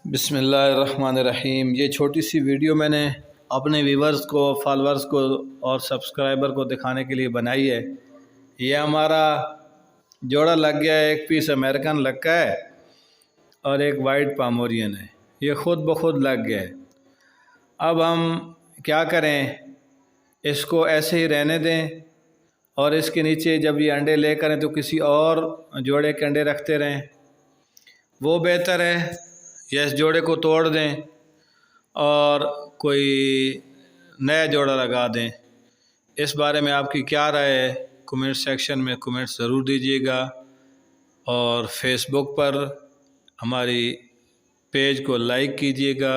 بسم اللہ الرحمن الرحیم۔ یہ چھوٹی سی ویڈیو میں نے اپنے ویورز کو، فالورز کو اور سبسکرائبر کو دکھانے کے لیے بنائی ہے۔ یہ ہمارا جوڑا لگ گیا ہے، ایک پیس امریکن لگا ہے اور ایک وائٹ پامورین ہے۔ یہ خود بخود لگ گیا ہے۔ اب ہم کیا کریں، اس کو ایسے ہی رہنے دیں اور اس کے نیچے جب یہ انڈے لے کریں تو کسی اور جوڑے کے انڈے رکھتے رہیں، وہ بہتر ہے، یا اس جوڑے کو توڑ دیں اور کوئی نیا جوڑا لگا دیں۔ اس بارے میں آپ کی کیا رائے ہے؟ کمنٹ سیکشن میں کمنٹ ضرور دیجیے گا، اور فیس بک پر ہماری پیج کو لائک کیجیے گا،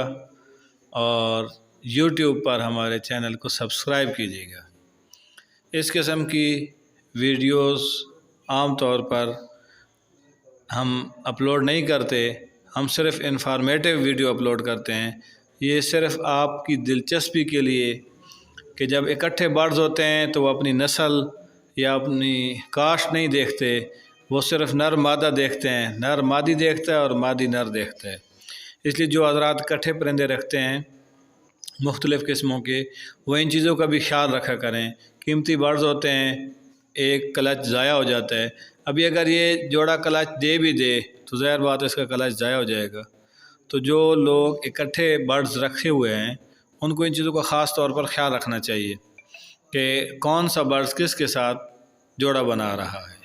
اور یوٹیوب پر ہمارے چینل کو سبسکرائب کیجیے گا۔ اس قسم کی ویڈیوز عام طور پر ہم اپلوڈ نہیں کرتے، ہم صرف انفارمیٹو ویڈیو اپلوڈ کرتے ہیں۔ یہ صرف آپ کی دلچسپی کے لیے کہ جب اکٹھے برڈز ہوتے ہیں تو وہ اپنی نسل یا اپنی کاشت نہیں دیکھتے، وہ صرف نر مادہ دیکھتے ہیں، نر مادی دیکھتا ہے اور مادی نر دیکھتا ہے۔ اس لیے جو حضرات اکٹھے پرندے رکھتے ہیں مختلف قسموں کے، وہ ان چیزوں کا بھی خیال رکھا کریں۔ قیمتی برڈز ہوتے ہیں، ایک کلچ ضائع ہو جاتا ہے۔ ابھی اگر یہ جوڑا کلچ دے بھی دے تو ظاہر بات ہے اس کا کلچ ضائع ہو جائے گا۔ تو جو لوگ اکٹھے برڈز رکھے ہوئے ہیں ان کو ان چیزوں کا خاص طور پر خیال رکھنا چاہیے کہ کون سا برڈز کس کے ساتھ جوڑا بنا رہا ہے۔